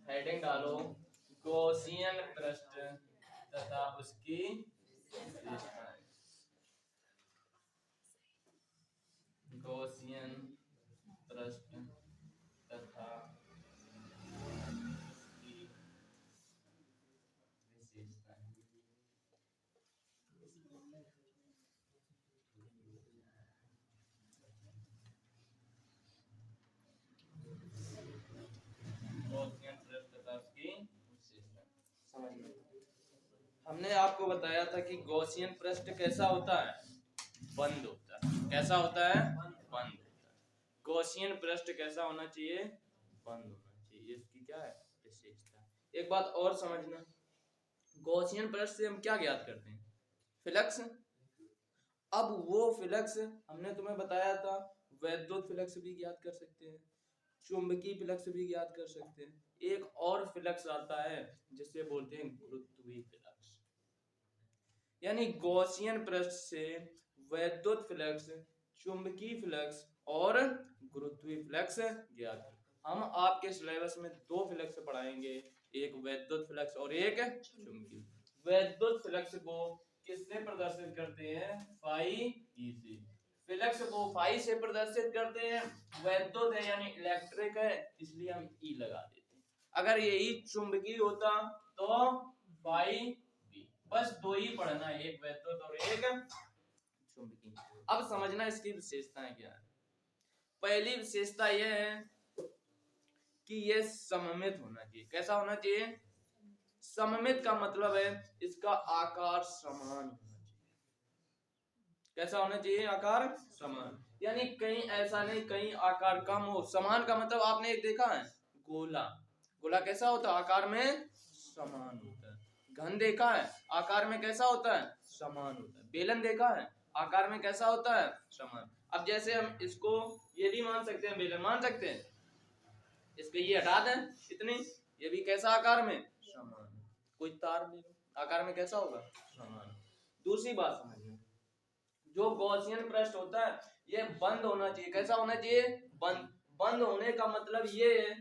Heading डालो Gaussian पृष्ठ तथा उसकी विशेषताएं। गॉसियन पृष्ठ तथा उसकी विशेषताएं। गॉसियन पृष्ठ तथा उसकी विशेषताएं समझ में। हमने आपको बताया था कि गॉसियन पृष्ठ कैसा होता है, बंद होता है। कैसा होता है, बंद होता है। गॉसियन पृष्ठ कैसा होना चाहिए, बंद होना चाहिए। इसकी क्या है विशेषता। एक बात और समझना, गॉसियन पृष्ठ से हम क्या ज्ञात करते हैं, फ्लक्स। अब वो फ्लक्स हमने तुम्हें बताया था, वैद्युत फ्लक्स भी ज्ञात कर सकते हैं, चुंबकीय फ्लक्स भी ज्ञात कर सकते हैं। एक और फ्लक्स आता है जिसे बोलते हैं गुरुत्वीय फ्लक्स। यानी गॉसियन पृष्ठ से वैद्युत फ्लक्स, चुंबकीय फ्लक्स और गुरुत्वीय फ्लक्स ज्ञात कर। हम आपके सिलेबस में दो फ्लक्स पढ़ाएंगे, एक वैद्युत फ्लक्स और एक चुंबकीय। वैद्युत फ्लक्स को किससे प्रदर्शित करते हैं, फाई ई से। फ्लक्स को फाई से प्रदर्शित करते हैं, वैद्युत है यानी इलेक्ट्रिक है इसलिए हम ई लगा देते हैं। अगर यही चुंबकीय होता तो फाई बी। बस दो ही पढ़ना है, एक वैद्युत और एक चुंबकीय। अब समझना इसकी विशेषताएं क्या है। पहली विशेषता यह है कि यह सममित होना चाहिए। कैसा होना चाहिए, सममित का मतलब है इसका आकार समान होना चाहिए। कैसा होना चाहिए, आकार समान। यानी कहीं ऐसा नहीं कहीं आकार कम हो। समान का मतलब आपने एक देखा है गोला, गोला कैसा होता है, आकार में समान होता है। घन देखा है, आकार में कैसा होता है, समान होता है। बेलन देखा है, आकार में कैसा होता है, समान। अब जैसे हम इसको ये भी मान सकते हैं, बेलन मान सकते हैं, इसके ये हटा दें इतनी, ये भी कैसा आकार में, समान। कोई तार ले लो, आकार में कैसा होगा, समान। दूसरी बात समझिए, जो गॉसियन पृष्ठ होता है ये बंद होना चाहिए। कैसा होना चाहिए, बंद। बंद होने का मतलब ये है,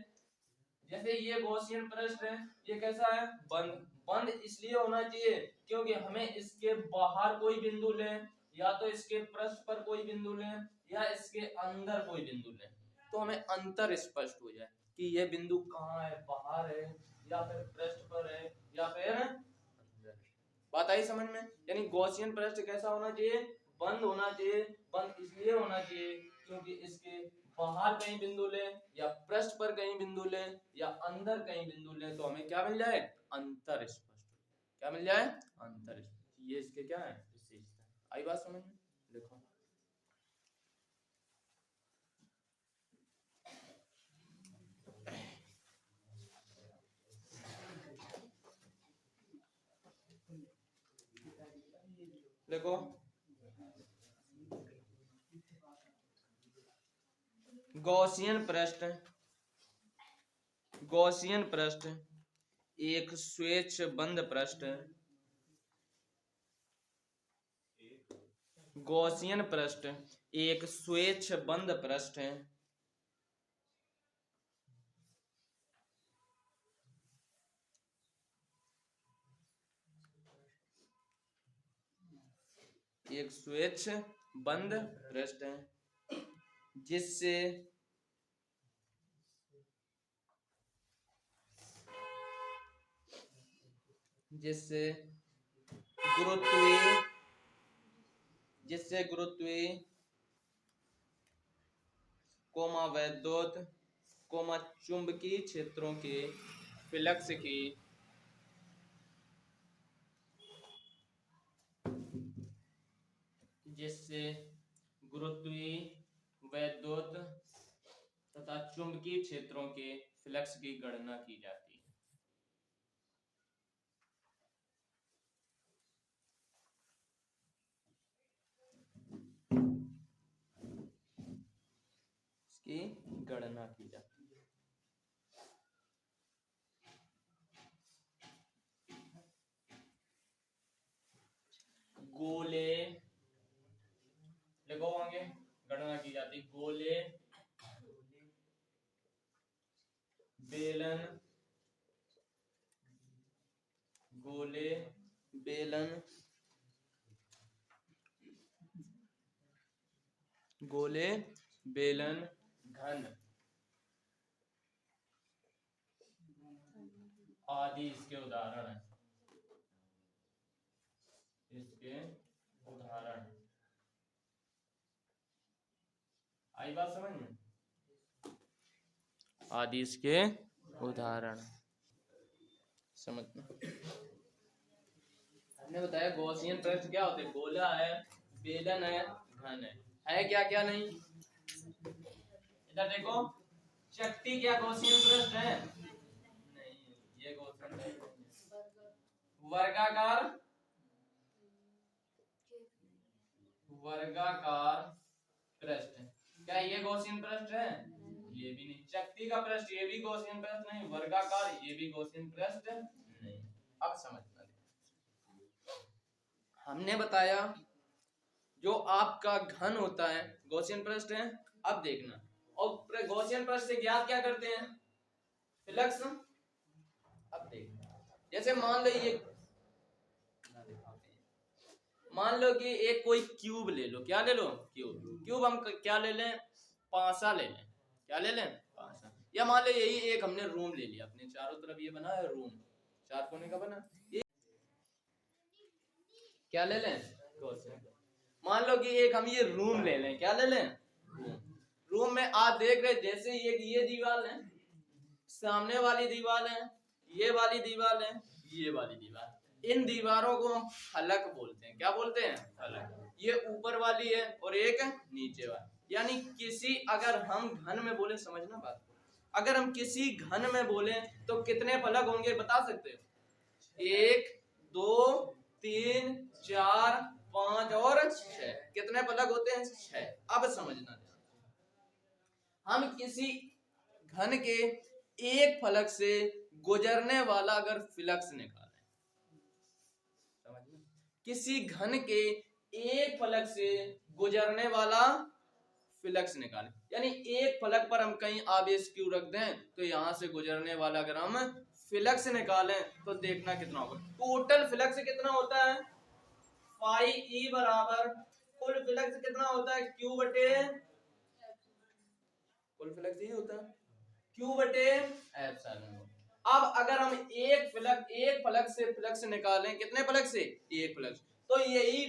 जैसे ये गॉसियन पृष्ठ है, ये कैसा है, बंद। बंद इसलिए होना चाहिए क्योंकि हमें इसके बाहर कोई बिंदु लें, या तो इसके पृष्ठ पर कोई बिंदु लें, या इसके अंदर कोई बिंदु लें, तो हमें अंतर स्पष्ट हो जाए कि ये बिंदु कहाँ है, बाहर है या फिर पृष्ठ पर है या फिर अंदर। बात आई समझ में। यानी गॉसियन पृष्ठ कैसा होना चाहिए, बंद होना चाहिए। बंद इसलिए होना चाहिए क्योंकि इसके बाहर कहीं बिंदु ले, या पृष्ठ पर कहीं बिंदु ले, या अंदर कहीं बिंदु ले, तो हमें क्या मिल जाए, अंतर स्पष्ट। क्या मिल जाए, अंतर स्पष्ट। ये इसके क्या है विशेषता। आई बात समझ में। देखो देखो, गॉसियन पृष्ठ, गॉसियन पृष्ठ एक स्वेच्छ बंद पृष्ठ है। गॉसियन पृष्ठ एक स्वेच्छ बंद पृष्ठ है। एक स्वेच्छ बंद पृष्ठ है जिससे जिससे गुरुत्वीय कोमा वैद्युत कोमा चुंबकीय क्षेत्रों के फ्लक्स की जिससे गुरुत्वीय, वैद्युत तथा चुंबकीय क्षेत्रों के फ्लक्स की गणना की जाती है। इसकी गणना की जाती है। गोले लिखो होंगे, गणना की जाती। गोले, बेलन, बेलन, गोले, बेलन, घन आदि इसके उदाहरण हैं। इसके उदाहरण आई बात समझ में? आदि इसके उदाहरण समझना। हमने बताया गॉसियन पृष्ठ क्या होते हैं, गोला है, बेलन है, घन है क्या क्या नहीं? इधर देखो, चक्ति क्या गॉसियन पृष्ठ है? नहीं, ये गॉसियन पृष्ठ नहीं। वर्गाकार, वर्गाकार पृष्ठ क्या ये गॉसियन पृष्ठ है? ये भी नहीं। चक्ति का पृष्ठ ये भी गॉसियन पृष्ठ नहीं। वर्गाकार ये भी गॉसियन पृष्ठ नहीं। अब समझना, हमने बताया जो आपका घन होता है गॉसियन पृष्ठ है। अब देखना, और गॉसियन पृष्ठ से ज्ञात क्या करते हैं? फ्लक्स। अब देखना, जैसे मान लो ये, मान लो कि एक कोई क्यूब ले लो। क्या ले लो? क्यूब। क्यूब हम क्या ले लें? पासा ले लें। क्या ले लें? पासा। या मान लो यही एक हमने रूम ले लिया, अपने चारों तरफ ये बना है रूम, चार कोने का बना, ये क्या ले लें? मान लो कि एक हम ये रूम ले लें। क्या ले लें? रूम। रूम में आप देख रहे जैसे ये दीवार है, सामने वाली दीवार है, ये वाली दीवार है, ये वाली दीवार, इन दीवारों को हम फलक बोलते हैं। क्या बोलते हैं? फलक। ये ऊपर वाली है और एक नीचे वाली। यानी किसी, अगर हम घन में बोले, समझना बात, अगर हम किसी घन में बोले तो कितने फलक होंगे बता सकते हो? 1 2 3 4 5 और 6। कितने फलक होते हैं? 6। अब समझना, हम किसी घन के एक फलक से गुजरने वाला अगर फ्लक्स निकालें, किसी घन के एक फलक से गुजरने वाला फ्लक्स निकालें, यानी एक फलक पर हम कहीं आवेश क्यू रख दें तो यहां से गुजरने वाला अगर हम फ्लक्स निकालें तो देखना कितना होगा। टोटल फ्लक्स कितना होता है? फाई ई बराबर कुल फ्लक्स कितना होता है? क्यू बटे, कुल फ्लक्स ये होता है क्यू बटे एप्सिलॉन। अब अगर हम एक फलक से फ्लक्स निकालें, कितने फलक से? एक फलक, तो यही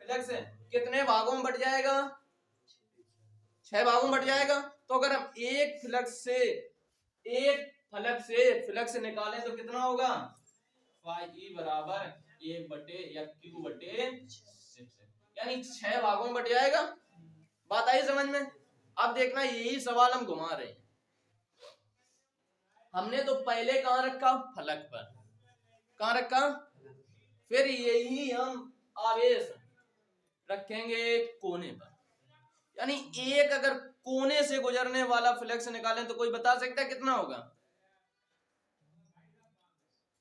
फ्लक्स कितने भागों में बट जाएगा? 6 भागों में बट जाएगा। तो अगर हम एक फलक से फ्लक्स निकालें तो कितना होगा? फाई ई बराबर 1 बटे या क्यू बटे 6, यानी 6 भागों में बट जाएगा। बात आई समझ में? अब देखना, यही सवाल हम घुमा रहे हैं। हमने तो पहले कहां रखा? फलक पर। कहां रखा? फिर यही हम आवेश रखेंगे कोने पर। यानी एक अगर कोने से गुजरने वाला फ्लक्स निकालें तो कोई बता सकता है कितना होगा?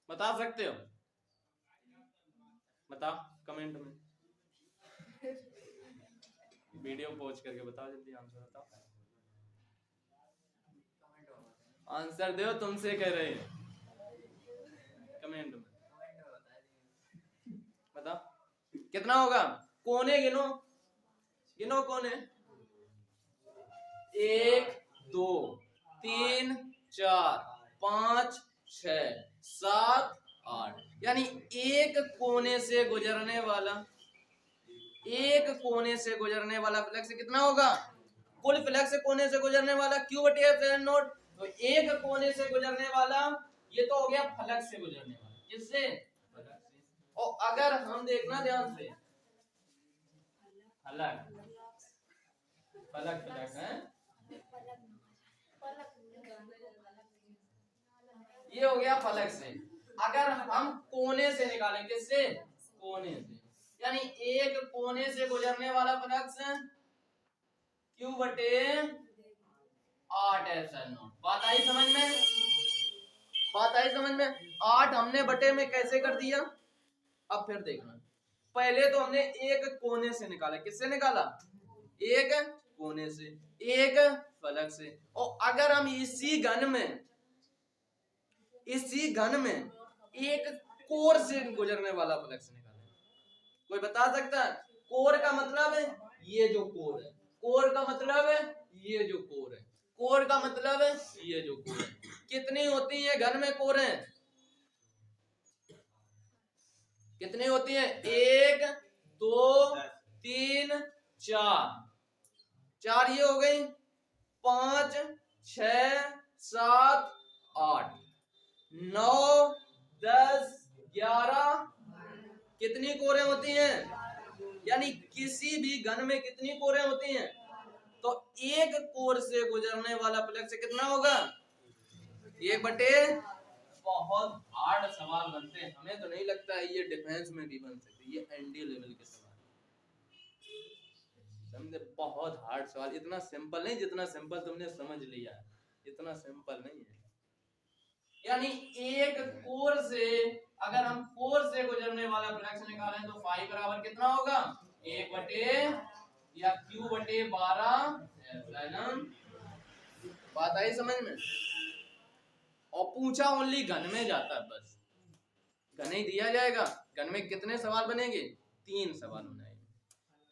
बता सकते हो? बता कमेंट में, वीडियो पॉज करके बताओ, जल्दी आंसर बताओ। आंसर दो, तुमसे कह रहे हैं, कमेंट में बता कितना होगा? कोने गिनो, गिनो कोने। 1 2 3 4 5 6 7 8, यानी एक कोने से गुजरने वाला फ्लक्स कितना होगा? कुल फ्लक्स कोने से गुजरने वाला क्यू बटे एप्सिलॉन नॉट। तो एक कोने से गुजरने वाला, ये तो हो गया फलक से गुजरने वाला, किससे? फलक से। और अगर हम देखना ध्यान से, फलक है, ये हो गया फलक से। अगर हम कोने से निकालें, किससे? कोने से, यानी एक कोने से गुजरने वाला फ्लक्स क्यू बटे 8 एप्सिलॉन नॉट। बात आई समझ में? बात आई समझ में? 8 हमने बटे में कैसे कर दिया? अब फिर देखना, पहले तो हमने एक कोने से निकाला। किससे निकाला? एक कोने से, एक फलक से। और अगर हम इसी घन में एक कोर से गुजरने वाला फ्लक्स निकालें। कोई बता सकता है? कोर का मतलब है ये जो कोर है, कोर का मतलब है ये जो कोर है, कोर का मतलब है ये जो कोर है। कितनी होती है घन में कोरें? कितनी होती है? 1 2 3 4, 4 ये हो गई, 5 6 7 8 9 10 11, कितनी कोरें होती हैं? यानी किसी भी घन में कितनी कोरें होती हैं? तो एक कोर से गुजरने वाला फ्लक्स कितना होगा? 1/। बहुत हार्ड सवाल बनते हैं, हमें तो नहीं लगता है ये डिफेंस में भी बन सकते, ये एनडी लेवल के सवाल समझे। बहुत हार्ड सवाल, इतना सिंपल नहीं जितना सिंपल तुमने समझ लिया है, इतना सिंपल नहीं है। यानी एक कोर से अगर हम कोर से गुजरने वाला फ्लक्स निकालें तो फाई बराबर कितना होगा? 1/, या Q/12 एप्सिलॉन। बात आई समझ में? और पूछा ओनली घन में जाता है, बस घन ही दिया जाएगा। घन में कितने सवाल बनेंगे? 3 सवाल बनाएंगे।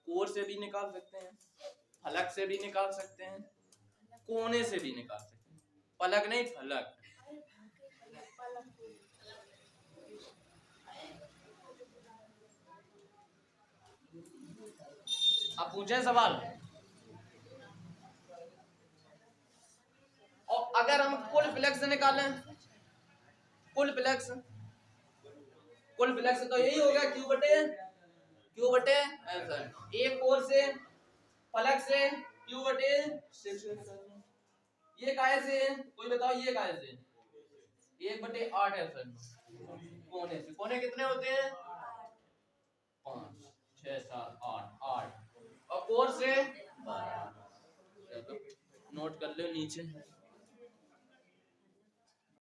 कोर से भी निकाल सकते हैं, फलक से भी निकाल सकते हैं, कोने से भी निकाल सकते हैं। पलक नहीं, फलक। अब पूछे सवाल। और अगर हम कुल फ्लक्स निकालें, कुल फ्लक्स तो यही होगा Q/, एक कोर से फलक से Q/6। ये काहे से? कोई बताओ ये काहे से? 1/8 है सर। कोने से, कोने कितने होते हैं? 5 6 7 8 और कोर से 12। नोट कर लो नीचे।